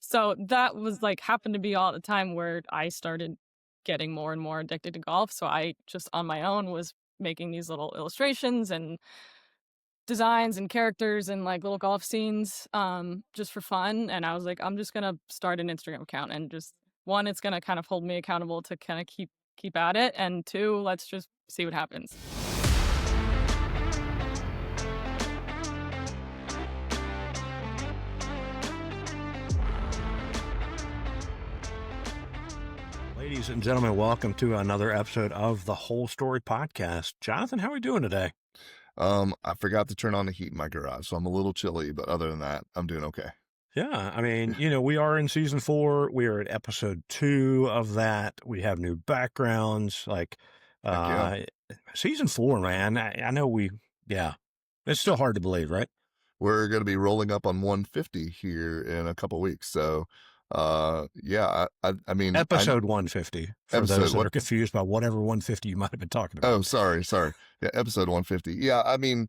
So that was like happened to be all the time where I started getting more and more addicted to golf. So I just on my own was making these little illustrations and designs and characters and like little golf scenes just for fun. And I was like, I'm just gonna start an Instagram account and just one, it's gonna kind of hold me accountable to kind of keep at it. And two, let's just see what happens. Ladies and gentlemen, welcome to another episode of the Whole Story Podcast. Jonathan, how are we doing today? I forgot to turn on the heat in my garage, so I'm a little chilly, but other than that, I'm doing okay. Yeah, I mean, we are in season 4. We are at episode 2 of that. We have new backgrounds. Season 4, man. I know it's still hard to believe, right? We're going to be rolling up on 150 here in a couple weeks. So, I mean, episode 150 for those that are confused by whatever 150 you might have been talking about. Oh, sorry. Yeah, episode 150. Yeah, I mean,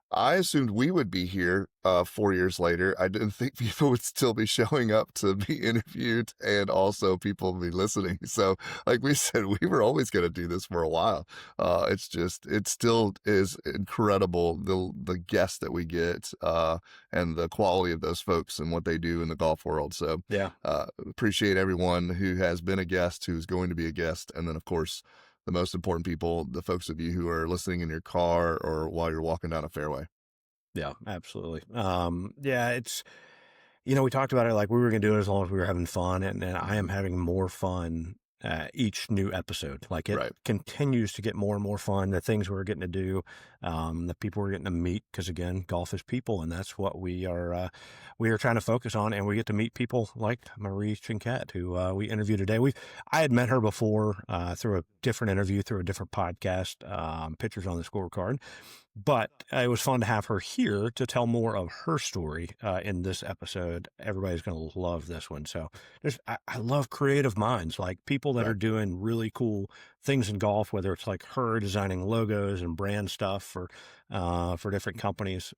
I assumed we would be here 4 years later. I didn't think people would still be showing up to be interviewed and also people would be listening. So like we said, we were always going to do this for a while. It still is incredible, the guests that we get and the quality of those folks and what they do in the golf world. So yeah, appreciate everyone who has been a guest, who's going to be a guest. And then of course, the most important people, the folks of you who are listening in your car or while you're walking down a fairway. Yeah, absolutely. It's, we talked about it like we were going to do it as long as we were having fun. And I am having more fun each new episode. Like it continues to get more and more fun. The things we're getting to do, the people we're getting to meet, because again, golf is people, and that's what we are trying to focus on. And we get to meet people like Maria Cianchette, who we interviewed today. I had met her before through a different interview, through a different podcast, Pictures on the Scorecard. But it was fun to have her here to tell more of her story in this episode. Everybody's going to love this one. So I love creative minds, like people that are doing really cool things in golf, whether it's like her designing logos and brand stuff for different companies,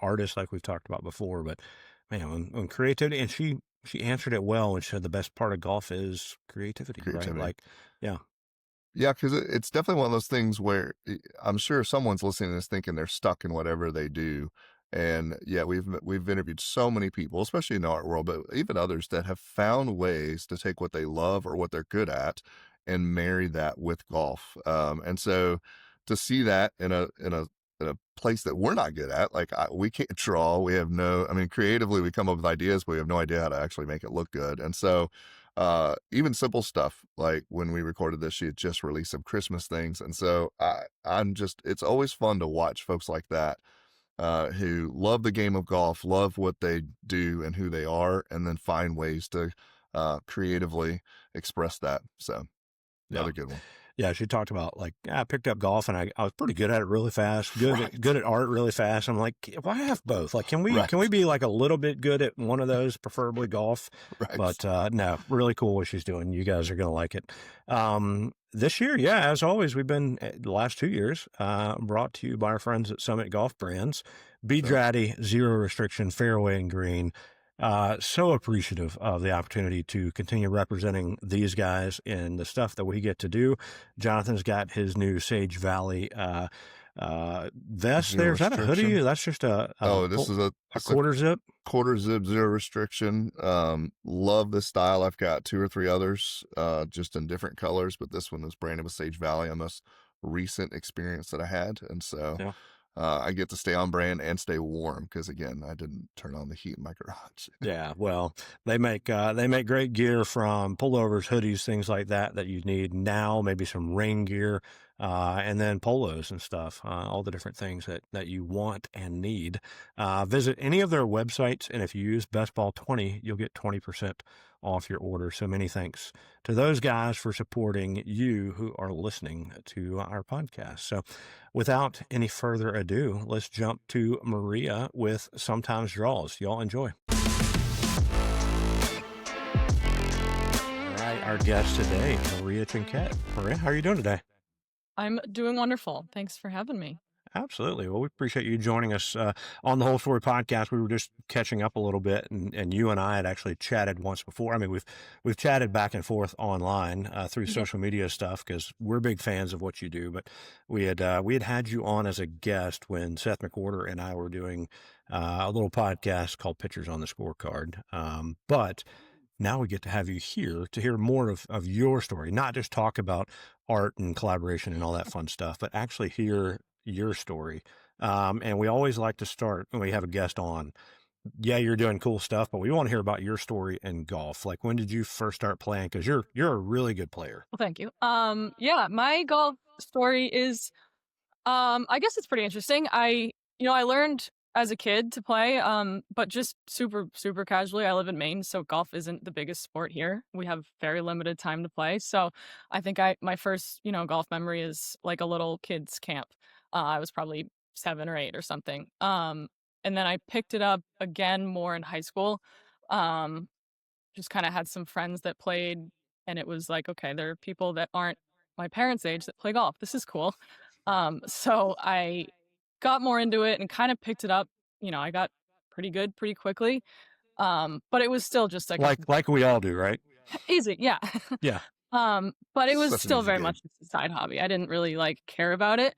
artists like we've talked about before. But man, on creativity, and she answered it well and said the best part of golf is creativity. Right? Like, yeah. Yeah, because it's definitely one of those things where I'm sure someone's listening to this thinking they're stuck in whatever they do. And yeah, we've interviewed so many people, especially in the art world, but even others that have found ways to take what they love or what they're good at and marry that with golf. And so to see that in a place that we're not good at, like we can't draw, creatively we come up with ideas, but we have no idea how to actually make it look good. And so even simple stuff like when we recorded this, she had just released some Christmas things. And so it's always fun to watch folks like that who love the game of golf, love what they do and who they are, and then find ways to creatively express that. So another good one. Yeah, she talked about like, I picked up golf and I was pretty good at it really fast, good at art really fast. I'm like, why have both? Like, can we be like a little bit good at one of those, preferably golf? Right. But no, really cool what she's doing. You guys are going to like it. This year, as always, we've been the last 2 years brought to you by our friends at Summit Golf Brands, Bedrati, Zero Restriction, Fairway and Green. So appreciative of the opportunity to continue representing these guys in the stuff that we get to do. Jonathan's got his new Sage Valley vest. Is that a hoodie? That's just this is a quarter zip. Quarter zip, zero restriction. Love this style. I've got 2 or 3 others, just in different colors, but this one is branded with Sage Valley, a most recent experience that I had. And so I get to stay on brand and stay warm because, again, I didn't turn on the heat in my garage. Yeah, well, they make great gear from pullovers, hoodies, things like that you need now. Maybe some rain gear, and then polos and stuff. All the different things that you want and need. Visit any of their websites, and if you use BestBall20, you'll get 20% off your order. So many thanks to those guys for supporting you who are listening to our podcast. So without any further ado, let's jump to Maria with Sometimes Draws. Y'all enjoy. All right, our guest today is Maria Cianchette. Maria, how are you doing today? I'm doing wonderful. Thanks for having me. Absolutely. Well, we appreciate you joining us on the Whole Story podcast. We were just catching up a little bit, and you and I had actually chatted once before. I mean, we've chatted back and forth online through Yeah. social media stuff because we're big fans of what you do. But we had you on as a guest when Seth McWhorter and I were doing a little podcast called Pictures on the Scorecard. But now we get to have you here to hear more of your story, not just talk about art and collaboration and all that fun stuff, but actually hear your story. And we always like to start when we have a guest on. Yeah, you're doing cool stuff, but we want to hear about your story in golf. Like, when did you first start playing? Because you're a really good player. Well, thank you. Yeah, my golf story is, I guess it's pretty interesting. I learned as a kid to play, but just super, super casually. I live in Maine, so golf isn't the biggest sport here. We have very limited time to play. So I think my first, golf memory is like a little kids camp. I was probably 7 or 8 or something. And then I picked it up again more in high school. Um, just kind of had some friends that played, and it was like, okay, there are people that aren't my parents' age that play golf. This is cool. So I got more into it and kind of picked it up. I got pretty good pretty quickly. But it was still just like a Like we all do, right? easy, yeah. Yeah. But it was Such an still easy very game. much just a side hobby. I didn't really like care about it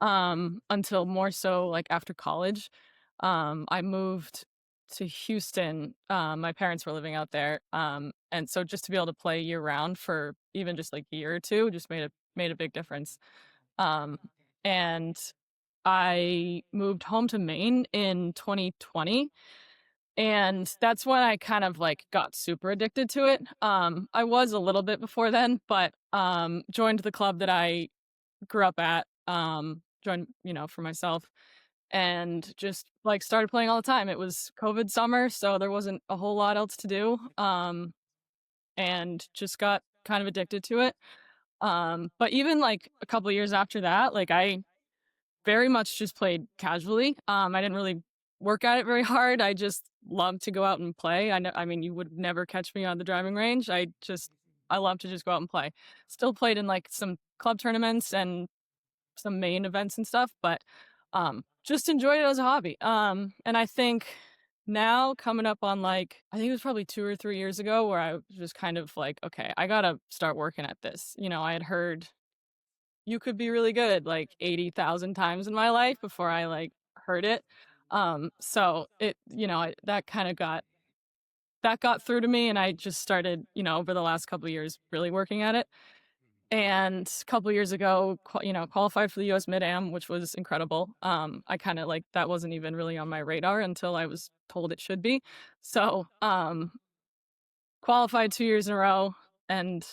until more so like after college. I moved to Houston. My parents were living out there. And so just to be able to play year round for even just like a year or two just made a big difference. Um, and I moved home to Maine in 2020, and that's when I kind of like got super addicted to it. I was a little bit before then, but joined the club that I grew up at, joined, for myself, and just like started playing all the time. It was COVID summer, so there wasn't a whole lot else to do. And just got kind of addicted to it. But even like a couple of years after that, like I very much just played casually. I didn't really work at it very hard. I just loved to go out and play. I mean, you would never catch me on the driving range. I love to just go out and play. Still played in like some club tournaments and some main events and stuff, but just enjoyed it as a hobby. And I think now coming up on like, I think it was probably 2 or 3 years ago where I was just kind of like, okay, I gotta start working at this. I had heard you could be really good like 80,000 times in my life before I like heard it. So it, that kind of got through to me, and I just started, over the last couple of years really working at it. And a couple of years ago, qualified for the US Mid-Am, which was incredible. I kind of like that wasn't even really on my radar until I was told it should be. So, qualified 2 years in a row, and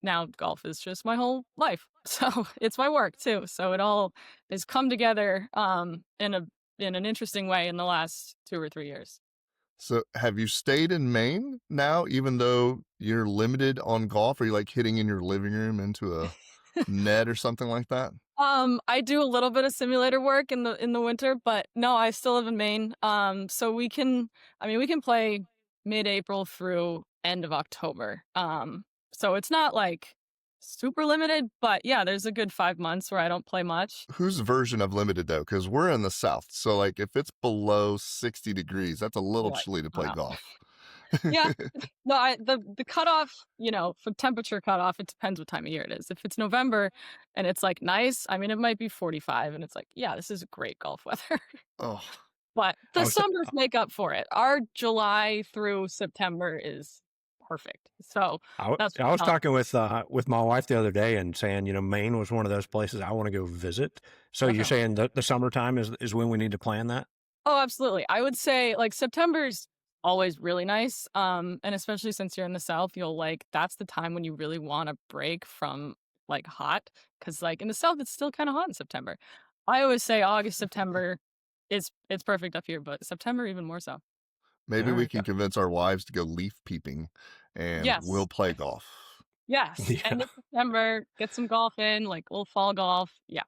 now golf is just my whole life. So it's my work too. So it all has come together in an interesting way in the last 2 or 3 years. So have you stayed in Maine now, even though you're limited on golf? Are you like hitting in your living room into a net or something like that? I do a little bit of simulator work in the winter, but no, I still live in Maine. So we can play mid-April through end of October. So it's not like super limited, but yeah, there's a good 5 months where I don't play much. Whose version of limited though? Because we're in the South. So like if it's below 60 degrees, that's a little You're like, chilly to play wow. golf. Yeah. No, the cutoff, for temperature cutoff, it depends what time of year it is. If it's November and it's like nice, I mean, it might be 45 and it's like, yeah, this is great golf weather. Oh, But I the was summers make up for it. Our July through September is perfect. So that's I was what talking with my wife the other day and saying, Maine was one of those places I want to go visit. So you're definitely. saying the summertime is when we need to plan that? Oh, absolutely. I would say like September's always really nice. And especially since you're in the South, that's the time when you really want to break from like hot. Cause like in the South, it's still kind of hot in September. I always say August, September it's perfect up here, but September even more so. maybe All we right. can convince our wives to go leaf peeping and we'll Yes. play golf. Yes. Yeah. End of September, get some golf in, like little fall golf. Yeah.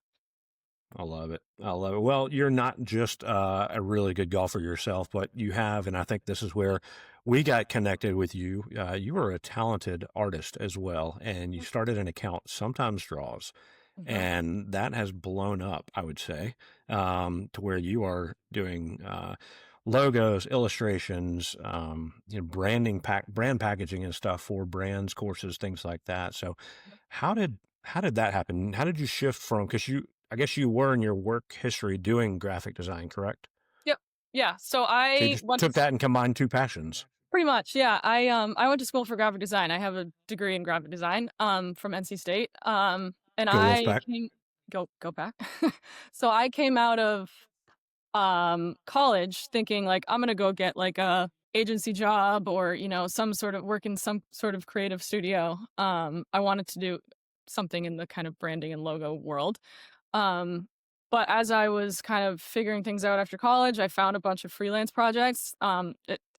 I love it. I love it. Well, you're not just a really good golfer yourself, but you have, and I think this is where we got connected with you. You were a talented artist as well, and you started an account, Sometimes Draws. Mhm. and that has blown up, I would say, to where you are doing logos, illustrations, brand packaging and stuff for brands, courses, things like that. So, how did how did that happen? How did you shift from, because I guess you were in your work history doing graphic design, correct? Yep. Yeah. So So you I just went to took that and combined two passions. pretty much, yeah. I went to school for graphic design. I have a degree in graphic design from NC State. And Go I Wolfpack. came go back. So I came out of college thinking like I'm gonna go get like a agency job or some sort of work in some sort of creative studio. I wanted to do something in the kind of branding and logo world. um but as I was kind of figuring things out after college, I found a bunch of freelance projects.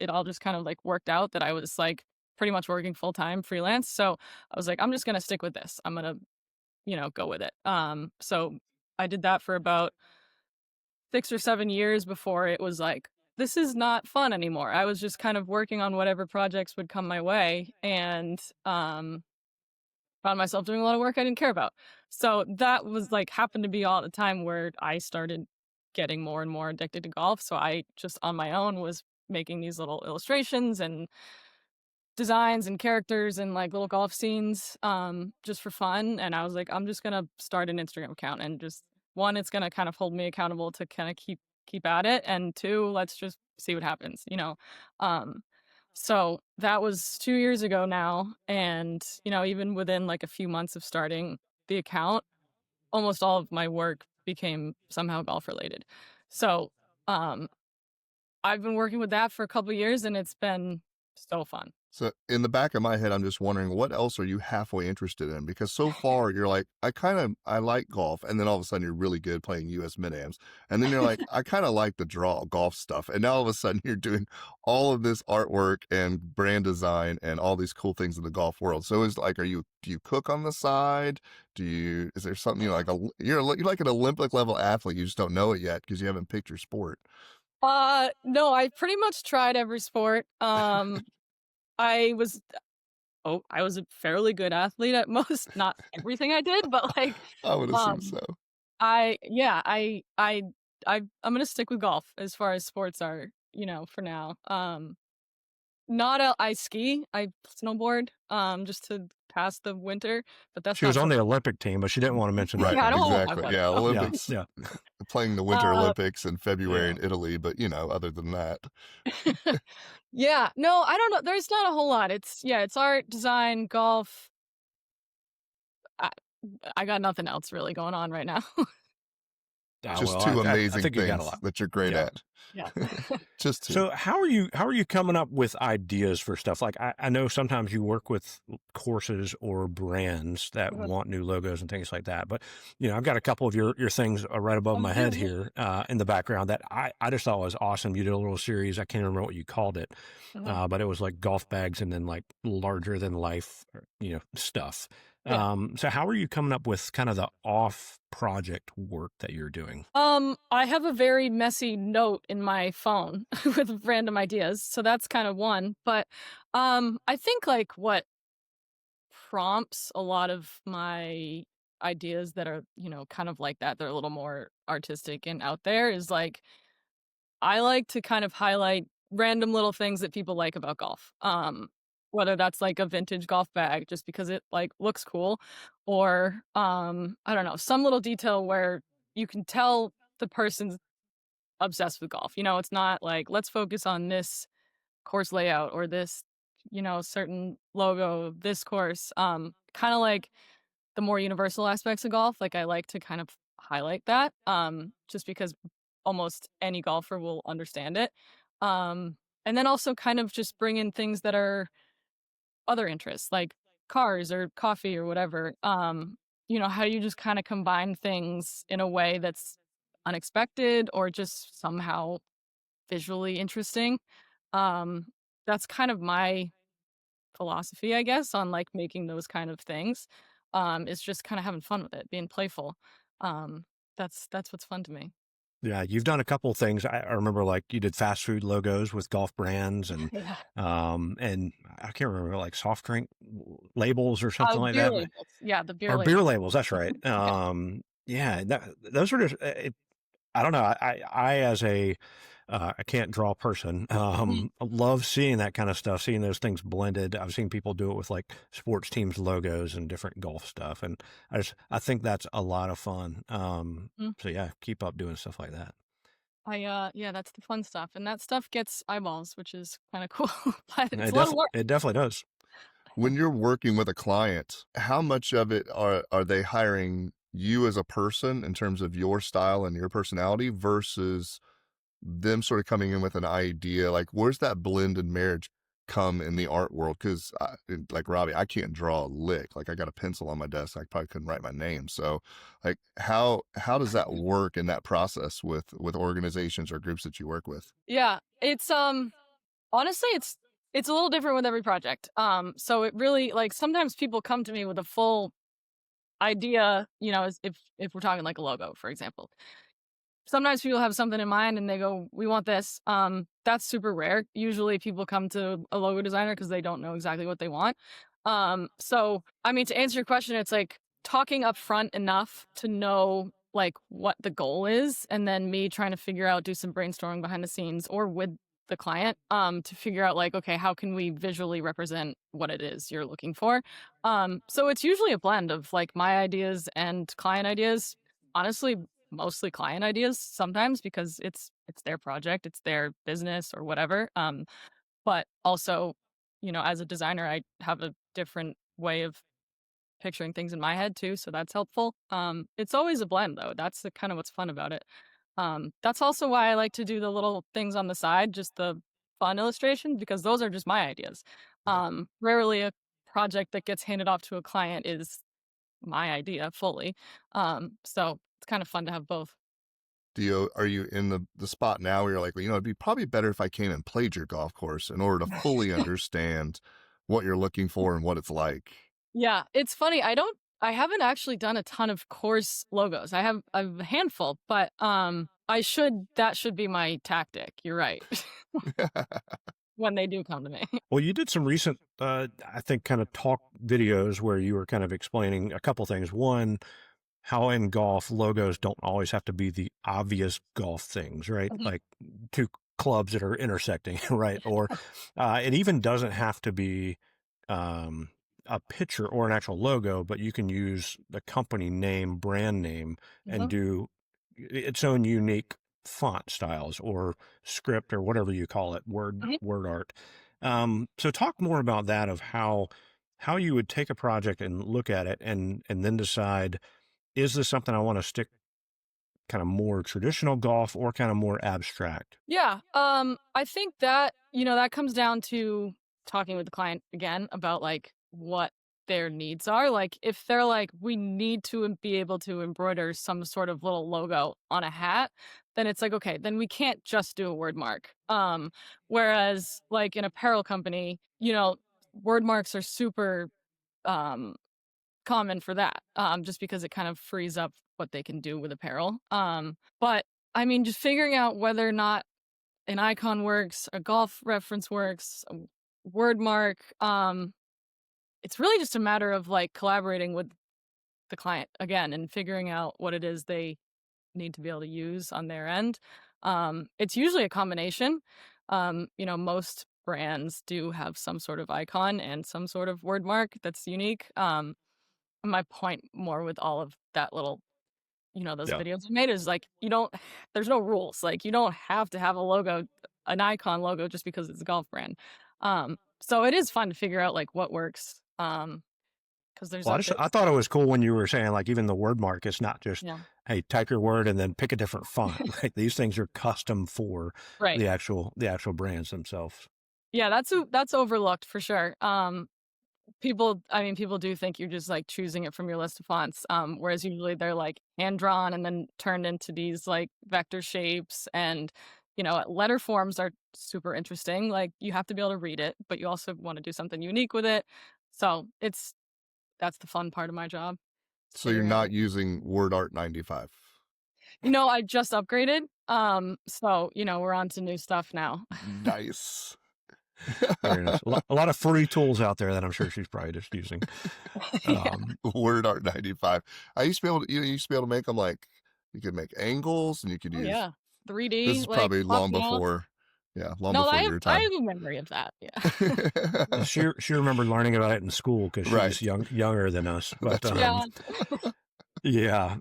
It all just kind of like worked out that I was like pretty much working full time freelance. So I was like, I'm just gonna stick with this. I'm gonna go with it. So I did that for about 6 or 7 years before it was like, this is not fun anymore. I was just kind of working on whatever projects would come my way, and found myself doing a lot of work I didn't care about. So that was like happened to be all the time where I started getting more and more addicted to golf. So I just on my own was making these little illustrations and designs and characters and like little golf scenes just for fun. And I was like, I'm just gonna start an Instagram account, and just one, it's gonna kind of hold me accountable to kind of keep at it, and two, let's just see what happens. um so that was 2 years ago now, and even within like a few months of starting the account, almost all of my work became somehow golf related. So um I've been working with that for a couple years, and it's been so fun. So in the back of my head, I'm just wondering what else are you halfway interested in? Because so far you're like, I like golf, and then all of a sudden you're really good playing US mid ams, and then you're like, I kind of like the draw golf stuff, and now all of a sudden you're doing all of this artwork and brand design and all these cool things in the golf world. So it's like, do you cook on the side? Is there something you like? You're like an Olympic level athlete. You just don't know it yet because you haven't picked your sport. No, I pretty much tried every sport. I was I was a fairly good athlete at most, not everything I did, but like, I would assume um, so. I yeah, I'm gonna stick with golf as far as sports are, for now. Not a I ski, I snowboard, just to pass the winter, but that's She not was on the something. Olympic team, but she didn't want to mention that Right, Yeah, I don't part. wanna talk exactly. about it. Yeah, Yeah, Olympics, yeah, playing the Winter Uh, Olympics in February yeah. in Italy, but other than that, yeah, no, I don't know. There's not a whole lot. It's art, design, golf. I I got nothing else really going on right now. Ah, just well, two I amazing think you got a things lot. that you're great Yeah. at. Yeah. Just two. So how are you coming up with ideas for stuff? Like I know sometimes you work with courses or brands that Mhm. want new logos and things like that. But I've got a couple of your things right above Oh, my you do? head Yeah. here in the background that I just thought was awesome. You did a little series. I can't remember what you called it, Uh-huh. but it was like golf bags and then like larger than life, stuff. Yeah. So how are you coming up with kind of the off project work that you're doing? I have a very messy note in my phone with random ideas, so that's kind of one. But I think like what prompts a lot of my ideas that are, kind of like that, they're a little more artistic and out there, is like I like to kind of highlight random little things that people like about golf. Whether that's like a vintage golf bag just because it like looks cool, or I don't know, some little detail where you can tell the person's obsessed with golf. It's not like let's focus on this course layout or this, certain logo of this course. Kind of like the more universal aspects of golf, like I like to kind of highlight that, just because almost any golfer will understand it. And then also kind of just bring in things that are other interests, like cars or coffee or whatever. How you just kind of combine things in a way that's unexpected or just somehow visually interesting. Um, that's kind of my philosophy, I guess, on like making those kind of things. Is just kind of having fun with it, being playful. Um, that's what's fun to me. Yeah, you've done a couple things. I remember like you did fast food logos with golf brands Yeah. and I can't remember like soft drink labels or something like Beer that. labels. Yeah, the beer Or beer labels. labels, that's right. Yeah. Yeah, those are just I don't know. I as a I can't draw person. Mhm. Love seeing that kind of stuff, seeing those things blended. I've seen people do it with like sports teams logos and different golf stuff, and I think that's a lot of fun. Mhm. So yeah, keep up doing stuff like that. Yeah, that's the fun stuff, and that stuff gets eyeballs, which is kinda cool, but it's It a lot of definitely work. it definitely does. When you're working with a client, how much of it are they hiring you as a person in terms of your style and your personality versus them sort of coming in with an idea? Like, where's that blend and marriage come in the art world? Because, like Robbie, I can't draw a lick. Like, I got a pencil on my desk. I probably couldn't write my name. So, like, how does that work in that process with organizations or groups that you work with? Yeah, it's, honestly, it's a little different with every project. So it really like, sometimes people come to me with a full idea, as if we're talking like a logo, for example. Sometimes people have something in mind and they go, "We want this." That's super rare. Usually people come to a logo designer because they don't know exactly what they want. So I mean, to answer your question, it's like talking up front enough to know like what the goal is, and then me trying to figure out, do some brainstorming behind the scenes or with the client, to figure out like, okay, how can we visually represent what it is you're looking for? So it's usually a blend of like my ideas and client ideas. Honestly, mostly client ideas sometimes because it's their project, it's their business or whatever. But also, as a designer, I have a different way of picturing things in my head too, so that's helpful. It's always a blend though. That's the kind of what's fun about it. That's also why I like to do the little things on the side, just the fun illustrations, because those are just my ideas. Yeah. Rarely a project that gets handed off to a client is my idea fully. So it's kind of fun to have both. Are you in the spot now where you're like, well, it'd be probably better if I came and played your golf course in order to fully understand what you're looking for and what it's like? Yeah, it's funny. I haven't actually done a ton of course logos. I have a handful, but that should be my tactic. You're right. When they do come to me. Well, you did some recent, I think, kind of talk videos where you were kind of explaining a couple things. One, how in golf logos don't always have to be the obvious golf things, right? Mhm. Like two clubs that are intersecting, right? Or it even doesn't have to be um, a picture or an actual logo, but you can use the company name, brand name, and Mhm. do its own unique font styles or script or whatever you call it, Mhm. word art. So talk more about that of how you would take a project and look at it and then decide, is this something I want to stick kind of more traditional golf or kind of more abstract? Yeah. I think that, that comes down to talking with the client again about like what their needs are. Like if they're like, we need to be able to embroider some sort of little logo on a hat, then it's like, okay, then we can't just do a word mark. Whereas like an apparel company, word marks are super um common for that. Just because it kind of frees up what they can do with apparel. But I mean, just figuring out whether or not an icon works, a golf reference works, a word mark. It's really just a matter of like collaborating with the client again and figuring out what it is they need to be able to use on their end. It's usually a combination. Most brands do have some sort of icon and some sort of word mark that's unique. My point more with all of that little those Yeah. videos I made is like, there's no rules. Like, you don't have to have a logo, an icon logo just because it's a golf brand. So it is fun to figure out like what works. Because Well, I thought it was cool when you were saying like even the word mark, it's not just, yeah, hey, type your word and then pick a different font, right? These things are custom for right. the actual brands themselves. Yeah, that's overlooked for sure. People do think you're just like choosing it from your list of fonts. Whereas usually they're like hand drawn and then turned into these like vector shapes, and letter forms are super interesting. Like you have to be able to read it, but you also want to do something unique with it. So that's the fun part of my job. Is So you're figuring out not using Word Art 95. I just upgraded. So, we're on to new stuff now. Nice. Very nice. A lot of free tools out there that I'm sure she's probably just using. Yeah. Word Art 95. I used to be able to, you used to be able to make them like, you could make angles and you could Oh, use, yeah. this 3D, is like, probably long popping out. before, long No, before your I time. have a memory of that. Yeah. She remembered learning about it in school because she's Right. younger than us. But That's Yeah. yeah.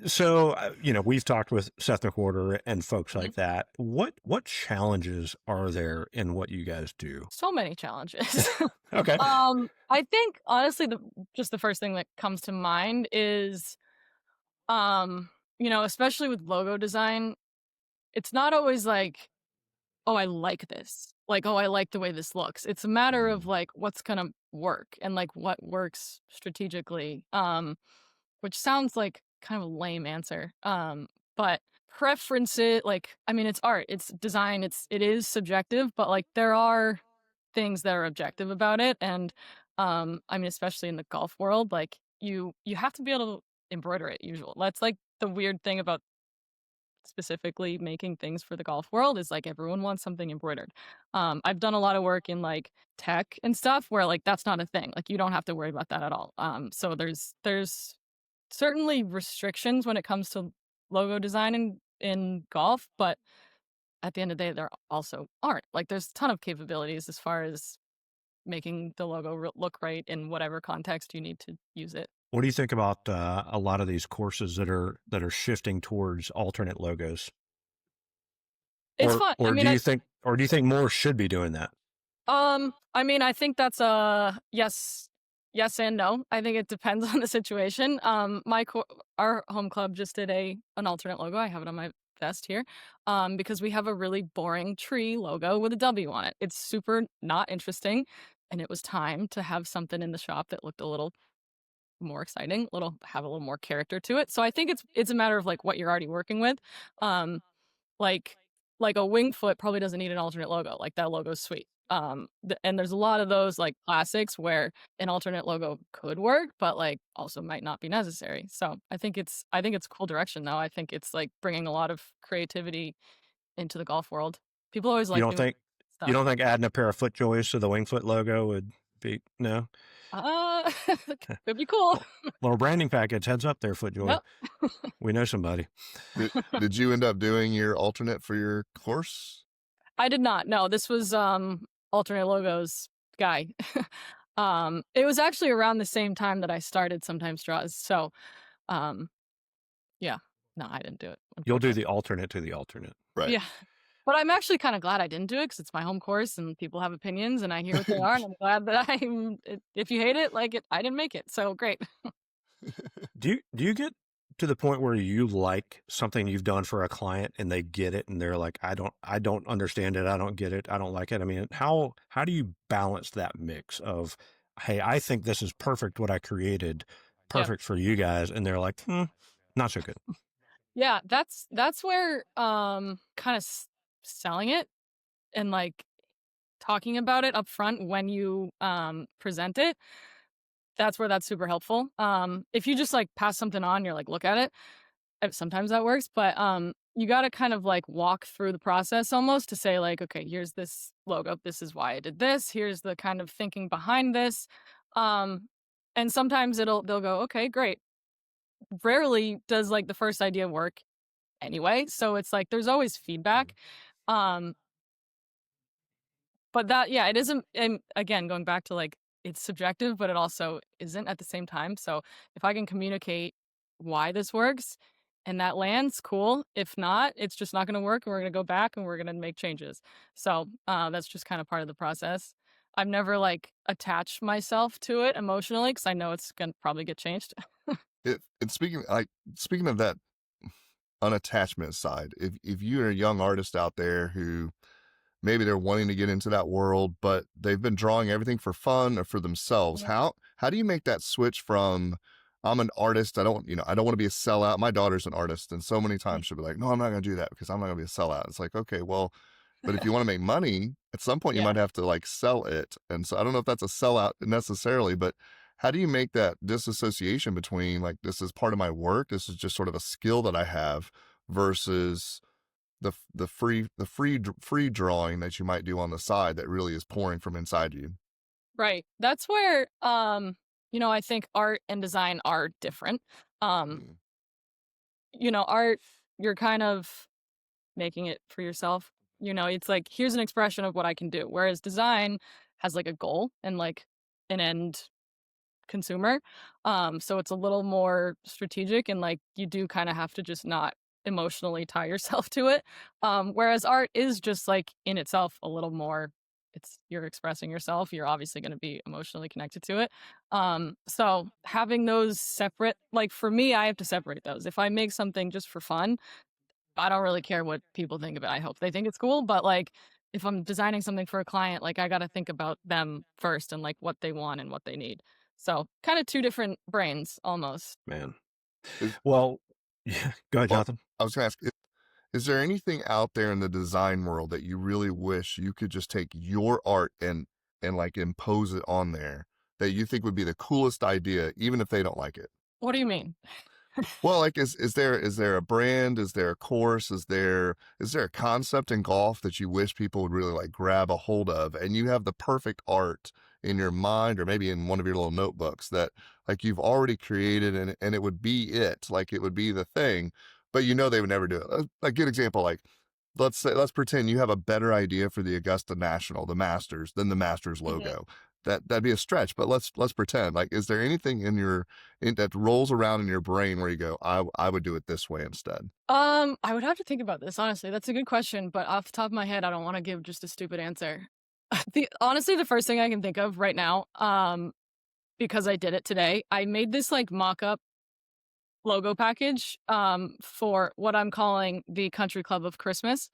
So we've talked with Seth McWhorter and folks like that. What challenges are there in what you guys do? So many challenges. Okay. I think honestly, just the first thing that comes to mind is, especially with logo design, it's not always like, oh, I like this. Like, oh, I like the way this looks. It's a matter of like what's gonna work and like what works strategically. Which sounds like kind of a lame answer. But preferences, like, I mean, it's art, it's design, it is subjective, but like there are things that are objective about it. And I mean, especially in the golf world, like you have to be able to embroider it usually. That's like the weird thing about specifically making things for the golf world is like everyone wants something embroidered. I've done a lot of work in like tech and stuff where like that's not a thing. Like you don't have to worry about that at all. So there's certainly restrictions when it comes to logo design in golf, but at the end of the day, there also aren't. Like there's a ton of capabilities as far as making the logo look right in whatever context you need to use it. What do you think about a lot of these courses that are shifting towards alternate logos? It's fun. Or I mean, do you think more should be doing that? I mean, I think that's a yes and no. I think it depends on the situation. Our home club just did an alternate logo. I have it on my vest here. Because we have a really boring tree logo with a W on it. It's super not interesting, and it was time to have something in the shop that looked a little more exciting, have a little more character to it. So I think it's a matter of like what you're already working with. Like a wing foot probably doesn't need an alternate logo. Like that logo's sweet. And there's a lot of those like classics where an alternate logo could work, but like also might not be necessary. So I think it's cool direction though. I think it's like bringing a lot of creativity into the golf world. People always like doing stuff. You don't think adding a pair of FootJoys to the Wingfoot logo would be no? Could be cool. Little branding package. Heads up there, FootJoy. Yep. We know somebody. Did you end up doing your alternate for your course? I did not. No, this was alternate logos guy. It was actually around the same time that I started Sometimes Draws. So, yeah. No, I didn't do it. You'll do the alternate to the alternate. Right. Yeah. But I'm actually kind of glad I didn't do it because it's my home course and people have opinions and I hear what they are. And I'm glad that if you hate it, like it, I didn't make it. So great. Do you get to the point where you like something you've done for a client and they get it and they're like, I don't understand it. I don't get it. I don't like it. I mean, how do you balance that mix of, hey, I think this is perfect what I created, perfect for you guys, and they're like, not so good. Yeah, that's where kind of selling it and like talking about it up front when you present it, that's where that's super helpful. If you just like pass something on, you're like, look at it, sometimes that works, but you got to kind of like walk through the process almost to say like, okay, here's this logo, this is why I did this, here's the kind of thinking behind this, and sometimes they'll go, okay, great. Rarely does like the first idea work anyway, so it's like there's always feedback. But that, yeah, it isn't, and again, going back to like, it's subjective, but it also isn't at the same time. So if I can communicate why this works and that lands, cool. If not, it's just not going to work and we're going to go back and we're going to make changes. So that's just kind of part of the process. I've never like attached myself to it emotionally because I know it's going to probably get changed. Speaking of that unattachment side, if you're a young artist out there who maybe they're wanting to get into that world, but they've been drawing everything for fun or for themselves. Yeah. How do you make that switch from, I'm an artist, I don't want to be a sellout. My daughter's an artist, and so many times she'll be like, no, I'm not going to do that because I'm not going to be a sellout. It's like, okay, well, but if you want to make money, at some point you might have to like sell it. And so I don't know if that's a sellout necessarily, but how do you make that disassociation between like, this is part of my work, this is just sort of a skill that I have, versus the free drawing that you might do on the side that really is pouring from inside you? Right. That's where I think art and design are different. Um, Mm, art, you're kind of making it for yourself. It's like, here's an expression of what I can do. Whereas design has like a goal and like an end consumer. So it's a little more strategic and like you do kind of have to just not emotionally tie yourself to it. Whereas art is just like in itself a little more, you're expressing yourself. You're obviously going to be emotionally connected to it. So having those separate, like for me, I have to separate those. If I make something just for fun, I don't really care what people think of it. I hope they think it's cool, but like if I'm designing something for a client, like I got to think about them first and like what they want and what they need. So, kind of two different brains almost. Man. is Well, yeah. Go ahead, well, Jonathan. I was gonna ask, is there anything out there in the design world that you really wish you could just take your art and like impose it on there, that you think would be the coolest idea, even if they don't like it? What do you mean? Well, like, is there a brand? Is there a course? Is there a concept in golf that you wish people would really like grab a hold of, and you have the perfect art in your mind, or maybe in one of your little notebooks that like you've already created, and it would be it, like it would be the thing, but they would never do it. Like, good example, like let's pretend you have a better idea for the Augusta National, the Masters, than the Masters Mhm. logo. That'd be a stretch, but let's pretend. Like, is there anything that rolls around in your brain where you go, I would do it this way instead? I would have to think about this, honestly. That's a good question, but off the top of my head, I don't want to give just a stupid answer. Honestly, the first thing I can think of right now, because I did it today, I made this like mock-up logo package for what I'm calling the Country Club of Christmas.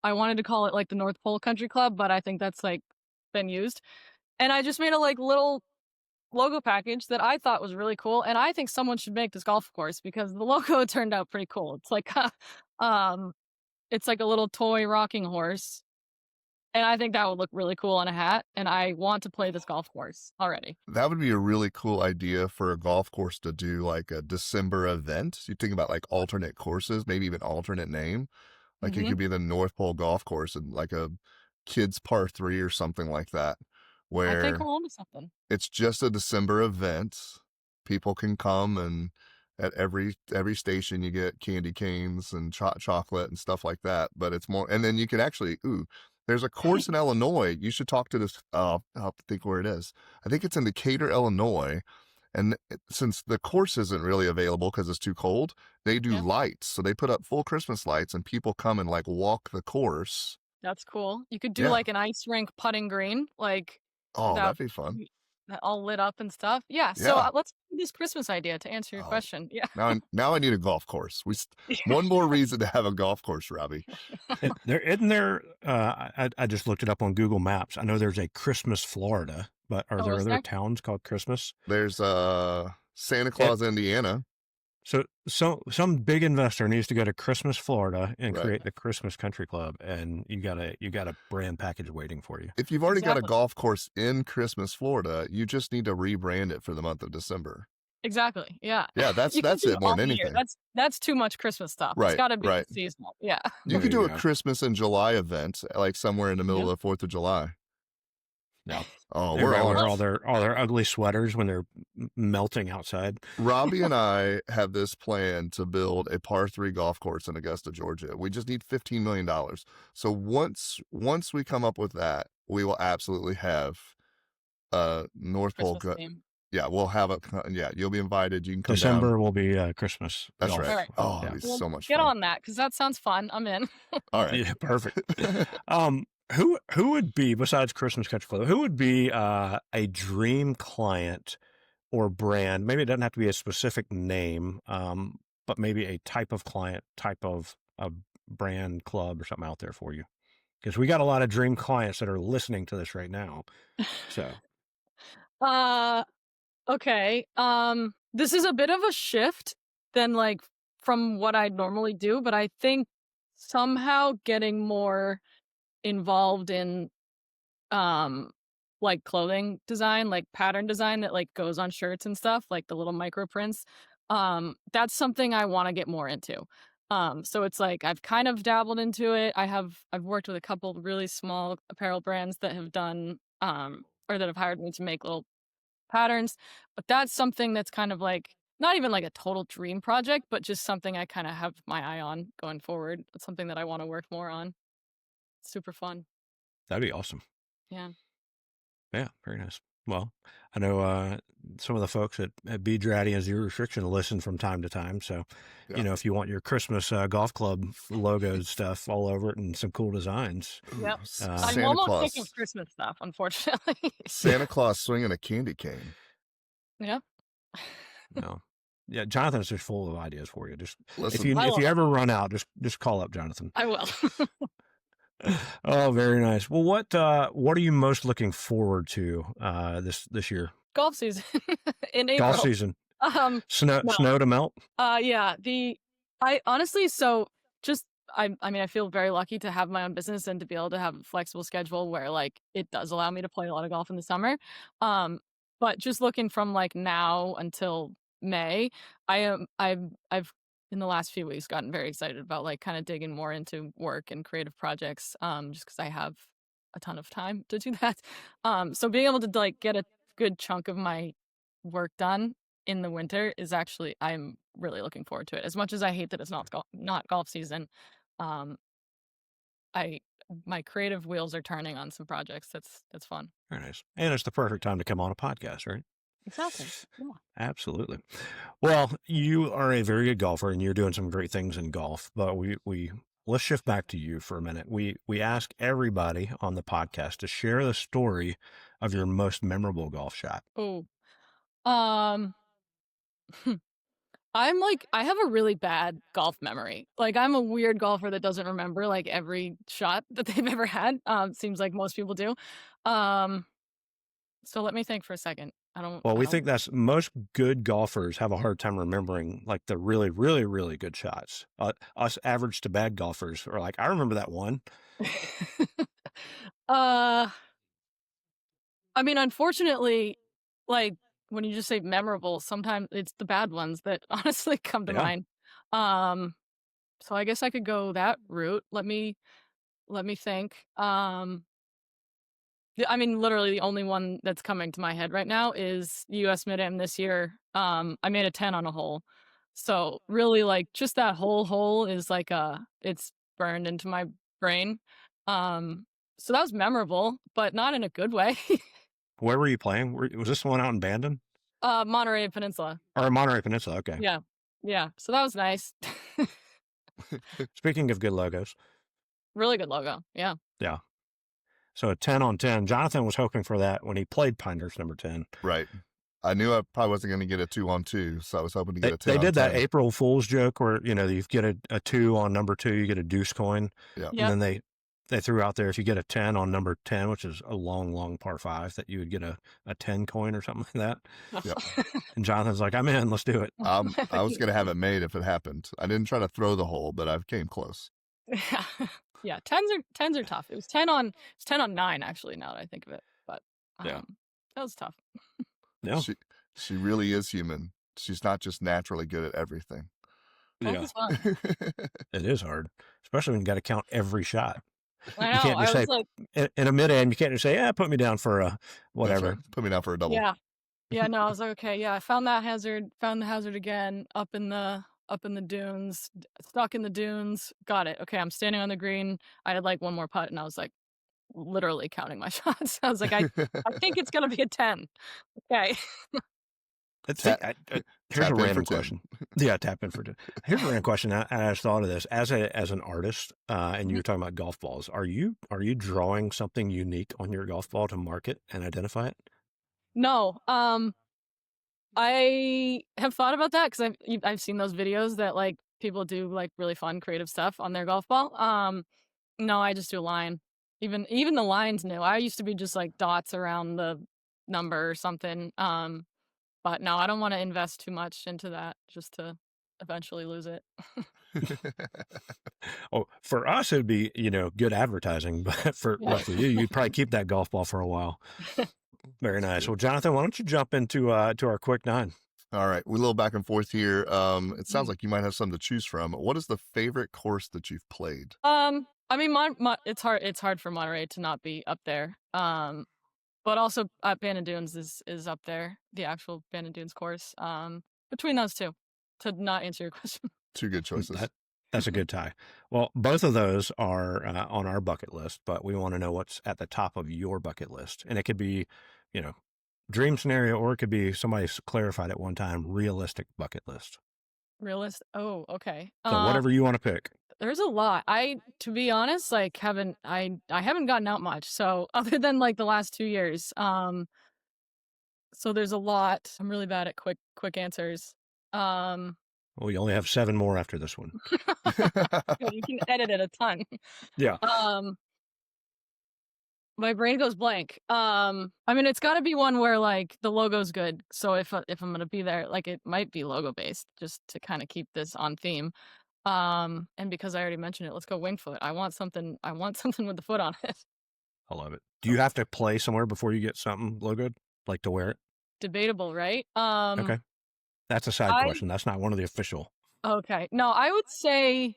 I wanted to call it like the North Pole Country Club, but I think that's like been used. And I just made a like little logo package that I thought was really cool, and I think someone should make this golf course because the logo turned out pretty cool. It's like um it's like a little toy rocking horse, and I think that would look really cool on a hat, and I want to play this golf course already. That would be a really cool idea for a golf course to do, like a December event. You think about like alternate courses, maybe even alternate name. Like, it Mhm. could be the North Pole Golf Course and like a kids par three or something like that, I think we're where onto something. it's just a December event. People can come, and at every station you get candy canes and chocolate and stuff like that. But it's more, and then you can actually, there's a course in Illinois. You should talk to this. I'll have to think where it is. I think it's in Decatur, Illinois. And since the course isn't really available because it's too cold, they do Yeah, lights. So they put up full Christmas lights, and people come and like walk the course. that's cool. You could do Yeah. like an ice rink putting green, like Oh, that that'd be fun. that all lit up and stuff. Yeah, so Yeah. let's do this Christmas idea to answer your Oh, question. Yeah. now I need a golf course. One more reason to have a golf course, Robbie. There isn't there. I just looked it up on Google Maps. I know there's a Christmas, Florida, but are Oh, there is Mm. other there? towns called Christmas? There's Santa It, Claus, Indiana. so some big investor needs to go to Christmas, Florida, and Right. create the Christmas Country Club, and you got a brand package waiting for you. If you've already got a Exactly. golf course in Christmas, Florida, you just need to rebrand it for the month of December. Exactly, yeah. Yeah, that's You can that's do it it more all than year. anything. That's too much Christmas stuff. It's Right, gotta be right. seasonal. Yeah. You There could you do a go. Christmas in July event, like somewhere in the middle Yeah. of the 4th of July. Yeah, Oh, we're everybody on wear it. all their ugly sweaters when they're melting outside. Robbie and I have this plan to build a par 3 golf course in Augusta, Georgia. We just need $15 million. So once we come up with that, we will absolutely have North Pole. Christmas theme. Yeah, we'll have yeah, you'll be invited. You can come down. December will be Christmas That's golf. right. Alright. Oh, Yeah, it'll be Well, so much get fun. on that because that sounds fun. I'm in. All right. yeah, perfect. Who would be, besides Christmas Country Club, who would be a dream client or brand? Maybe it doesn't have to be a specific name, but maybe a type of client, type of a brand, club, or something out there for you. Because we got a lot of dream clients that are listening to this right now. So Uh, okay. This is a bit of a shift than like from what I normally do, but I think somehow getting more involved in um like clothing design, like pattern design that like goes on shirts and stuff, like the little micro prints. That's something I want to get more into. So it's like I've kind of dabbled into it. I've worked with a couple really small apparel brands that have done or that have hired me to make little patterns, but that's something that's kind of like not even like a total dream project, but just something I kind of have my eye on going forward. It's something that I want to work more on. It's super fun. That'd be awesome. Yeah. Yeah, very nice. Well, I know some of the folks at Be Dratty and Zero Restriction listen from time to time. So, Yeah. if you want your Christmas golf club logo stuff all over it and some cool designs. Yep. I'm Santa almost thinking Claus. Christmas stuff, unfortunately. Santa Claus swinging a candy cane. Yeah. No. Yeah, Jonathan's just full of ideas for you. Just Listen, if you ever run out, just call up Jonathan. I will. Oh, very nice. Well, what are you most looking forward to this year? Golf season in April. Golf season. No. Snow to melt. Yeah. I honestly, so just I mean, I feel very lucky to have my own business and to be able to have a flexible schedule where like it does allow me to play a lot of golf in the summer. But just looking from like now until May, I've in the last few weeks gotten very excited about like kind of digging more into work and creative projects. Just because I have a ton of time to do that. So being able to like get a good chunk of my work done in the winter is actually I'm really looking forward to it. As much as I hate that it's not golf season, um, I my creative wheels are turning on some projects. That's fun. Very nice. And it's the perfect time to come on a podcast, right? Exactly. Yeah. Absolutely. Well, you are a very good golfer and you're doing some great things in golf, but we let's shift back to you for a minute. We ask everybody on the podcast to share the story of your most memorable golf shot. Oh, um, I'm like I have a really bad golf memory. Like I'm a weird golfer that doesn't remember like every shot that they've ever had. Seems like most people do. So let me think for a second. Well, we think that's most good golfers have a hard time remembering like the really, really, really good shots. Us average to bad golfers are like, I remember that one. I mean, unfortunately, like when you just say memorable, sometimes it's the bad ones that honestly come to mind. So I guess I could go that route. Let me think. I mean, literally the only one that's coming to my head right now is US Mid-Am this year. I made a 10 on a hole. So really like just that whole hole is like it's burned into my brain. So that was memorable, but not in a good way. Where were you playing? Was this one out in Bandon? Monterey Peninsula. Or Monterey Peninsula, okay. Yeah. Yeah. So that was nice. Speaking of good logos. Really good logo. Yeah. Yeah. So a 10 on 10. Jonathan was hoping for that when he played Pinehurst number 10. Right. I knew I probably wasn't going to get a 2 on 2, so I was hoping to get a 10 They on did 10. that April Fool's joke where, you get a 2 on number 2, you get a deuce coin. Yeah. Yep. And then they threw out there if you get a 10 on number 10, which is a long, long par 5, that you would get a 10 coin or something like that. Yep. And Jonathan's like, I'm in, let's do it. I was going to have it made if it happened. I didn't try to throw the hole, but I came close. Yeah, tens are tough. It was 10 on 9 actually. Now that I think of it, but Yeah, that was tough. Yeah, she really is human. She's not just naturally good at everything. Yeah, It's fun. it is hard, especially when you got to count every shot. I know. You can't just I say was like, in a mid-end, you can't just say, yeah, put me down for a whatever. Right. Put me down for a double. yeah, yeah. No, I was like, okay, yeah. I found that hazard. Found the hazard again up in the dunes, stuck in the dunes. Got it. Okay, I'm standing on the green. I had like one more putt, and I was like, literally counting my shots. I was like, I think it's gonna be a 10. Okay. Here's a random question. Yeah, tap in for 10. Here's a random question. I just thought of this as an artist, and you were talking about golf balls. Are you drawing something unique on your golf ball to market and identify it? No. I have thought about that because I've seen those videos that like people do like really fun creative stuff on their golf ball. No, I just do a line. Even the line's new. I used to be just like dots around the number or something. But no, I don't want to invest too much into that just to eventually lose it. Oh, for us, it'd be, good advertising, but for you, you'd probably keep that golf ball for a while. Very nice. Well, Jonathan, why don't you jump into to our quick 9? All right, we're a little back and forth here. It sounds like you might have something to choose from. What is the favorite course that you've played? I mean, it's hard. It's hard for Monterey to not be up there. But also Bandon Dunes is up there. The actual Bandon Dunes course. Between those two, to not answer your question. 2 good choices. That's a good tie. Well, both of those are on our bucket list, but we want to know what's at the top of your bucket list, and it could be, dream scenario, or it could be somebody clarified at one time realistic bucket list. Realist. Oh, okay. So whatever you want to pick. There's a lot. To be honest, like I haven't gotten out much. So other than like the last 2 years, so there's a lot. I'm really bad at quick answers. Well, you only have 7 more after this one. You can edit it a ton. Yeah. My brain goes blank. I mean, it's got to be one where like the logo's good. So if I'm gonna be there, like it might be logo based, just to kind of keep this on theme. And because I already mentioned it, let's go winged foot. I want something with the foot on it. I love it. Do you have to play somewhere before you get something logoed, like to wear it? Debatable, right? Okay. That's a side question. That's not one of the official. Okay. No, I would say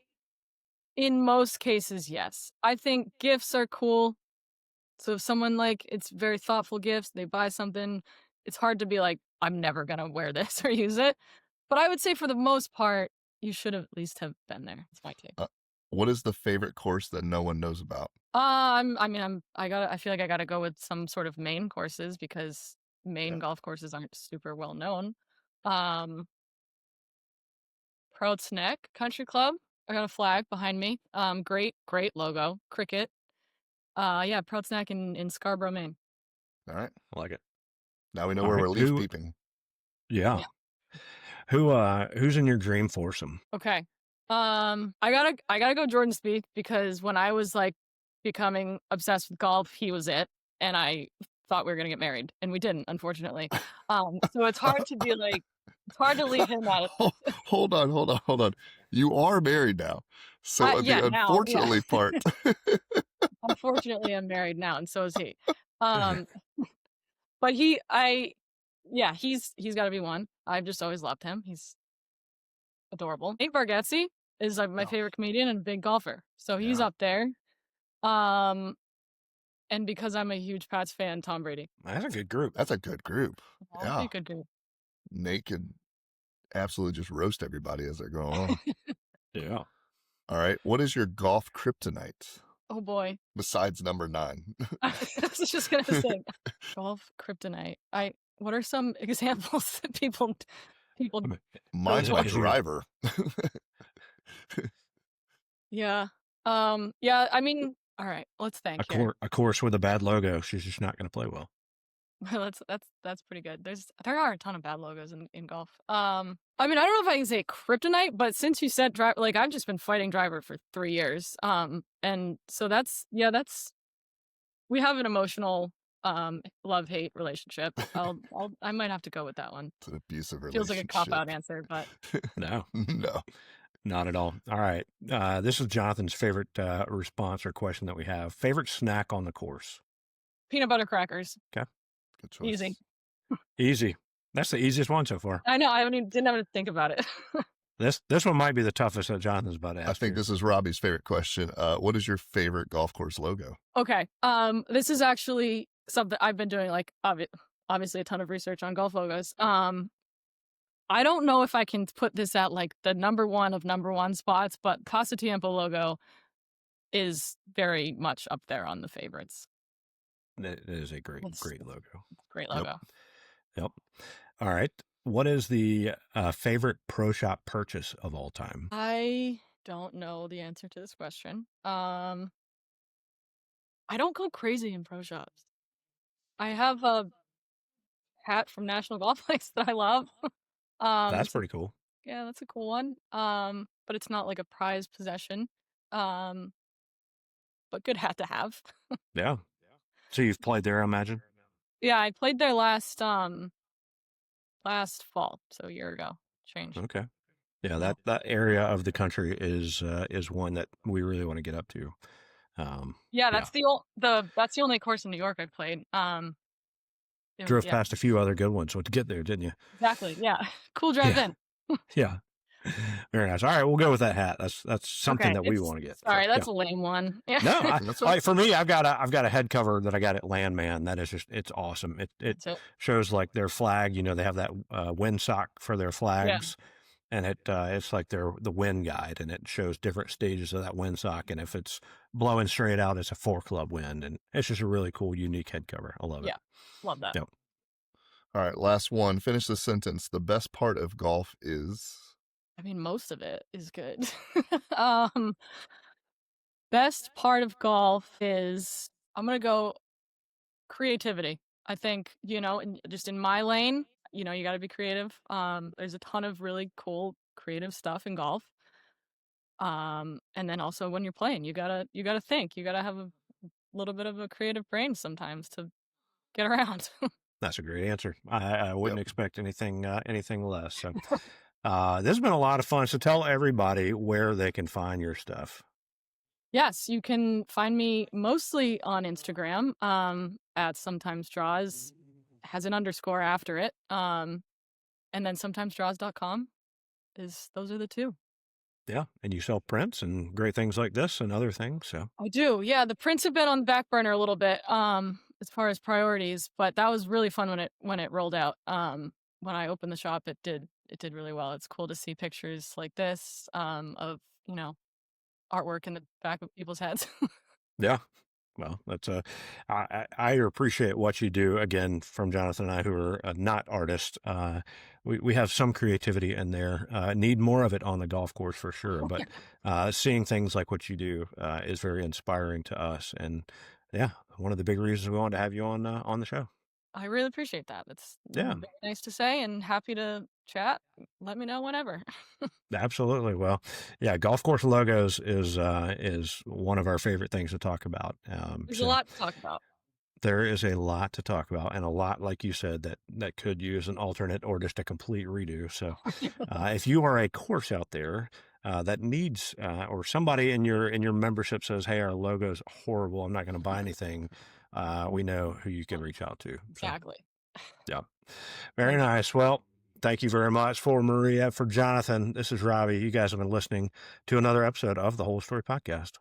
in most cases, yes. I think gifts are cool. So if someone like, it's very thoughtful gifts, they buy something, it's hard to be like, I'm never going to wear this or use it. But I would say for the most part, you should at least have been there. That's my take. What is the favorite course that no one knows about? I feel like I gotta go with some sort of Maine courses, because Maine golf courses aren't super well known. Proud's Neck Country Club. I got a flag behind me. Great logo. Cricket. Proud's Neck in Scarborough, Maine. All right. I like it. Now we know where we're leaf peeping. Yeah. Who's in your dream foursome? Okay. I gotta go Jordan Spieth, because when I was like becoming obsessed with golf, he was it, and I thought we were gonna get married, and we didn't, unfortunately. So it's hard to be like, it's hard to leave him out. Hold on. You are married now, so the unfortunately part. Unfortunately, I'm married now, and so is he. But he's got to be one. I've just always loved him. He's adorable. Nate Bargatze is like my favorite comedian and big golfer, so he's up there. And because I'm a huge Pats fan, Tom Brady. That's a good group. That's a good group. Yeah, good group. Nate can absolutely just roast everybody as they're going on. Yeah. All right. What is your golf kryptonite? Oh boy. Besides number 9. I was just gonna say golf kryptonite. What are some examples that people? Mine's my driver. Yeah. I mean, all right. Let's think. A course with a bad logo. She's just not going to play well. Well, that's pretty good. There are a ton of bad logos in golf. I mean, I don't know if I can say kryptonite, but since you said driver, like I've just been fighting driver for 3 years. And so we have an emotional love-hate relationship. I might have to go with that one. It's an abusive relationship. Feels like a cop-out answer, but no, not at all. All right, this is Jonathan's favorite response or question that we have. Favorite snack on the course? Peanut butter crackers. Okay, good choice. Easy. That's the easiest one so far. I know. I didn't have to think about it. This one might be the toughest that Jonathan's about to ask. I think this is Robbie's favorite question. What is your favorite golf course logo? Okay. This is actually something I've been doing, like obviously a ton of research on golf logos. I don't know if I can put this at like the number one of number one spots, but Casa Tiempo logo is very much up there on the favorites. It is a great logo. Great logo. Yep. All right. What is the favorite pro shop purchase of all time? I don't know the answer to this question. I don't go crazy in pro shops. I have a hat from National Golf Links that I love. That's pretty cool. Yeah, that's a cool one. But it's not like a prized possession. But good hat to have. Yeah. So you've played there, I imagine? Yeah, I played there last fall, so a year ago. Changed. Okay. Yeah, that area of the country is one that we really want to get up to. Yeah, that's that's the only course in New York I played. Drove Yeah, past a few other good ones to get there, didn't you? exactly. Yeah, cool drive Yeah, in. yeah. Very nice. All right, we'll go with that hat. That's something Okay, that we want to get. sorry, So, that's yeah. a lame one. Yeah, No, That's like for me, I've got a head cover that I got at Landman. That is just it's awesome. It that's it. shows like their flag. You know, they have that windsock for their Yeah, flags, and it's like the wind guide, and it shows different stages of that windsock. And if it's blowing straight out, it's a 4-club wind, and it's just a really cool, unique head cover. I love it. yeah, love that. Yep. All right, last one. Finish the sentence. The best part of golf is. I mean, most of it is good. um, Best part of golf is I'm gonna go creativity. I think, just in my lane, you got to be creative. There's a ton of really cool creative stuff in golf. And then also when you're playing, you gotta think. You gotta have a little bit of a creative brain sometimes to get around. That's a great answer. I wouldn't Yep. expect anything less. So, this has been a lot of fun. So tell everybody where they can find your stuff. Yes, you can find me mostly on Instagram, at sometimes draws, has an underscore after it. And then sometimesdraws.com those are the two. Yeah, and you sell prints and great things like this and other things. So I do. Yeah, the prints have been on the back burner a little bit, as far as priorities, but that was really fun when it rolled out. When I opened the shop, it did really well. It's cool to see pictures like this, of, artwork in the back of people's heads. yeah, well, that's I appreciate what you do. Again, from Jonathan and I, who are not artists, we have some creativity in there. Need more of it on the golf course for sure. But seeing things like what you do is very inspiring to us. And yeah, one of the big reasons we wanted to have you on the show. I really appreciate that. It's Yeah, very nice to say and happy to chat. Let me know whenever. absolutely. Well, yeah, golf course logos is one of our favorite things to talk about. There's a So lot to talk about. there is a lot to talk about, and a lot, like you said, that could use an alternate or just a complete redo. So, if you are a course out there that needs, or somebody in your membership says, "Hey, our logo's horrible. I'm not going to buy anything," we know who you can reach out to. So, Exactly. yeah, very nice. Well, thank you very much for Maria, for Jonathan. This is Robbie. You guys have been listening to another episode of the Whole Story Podcast.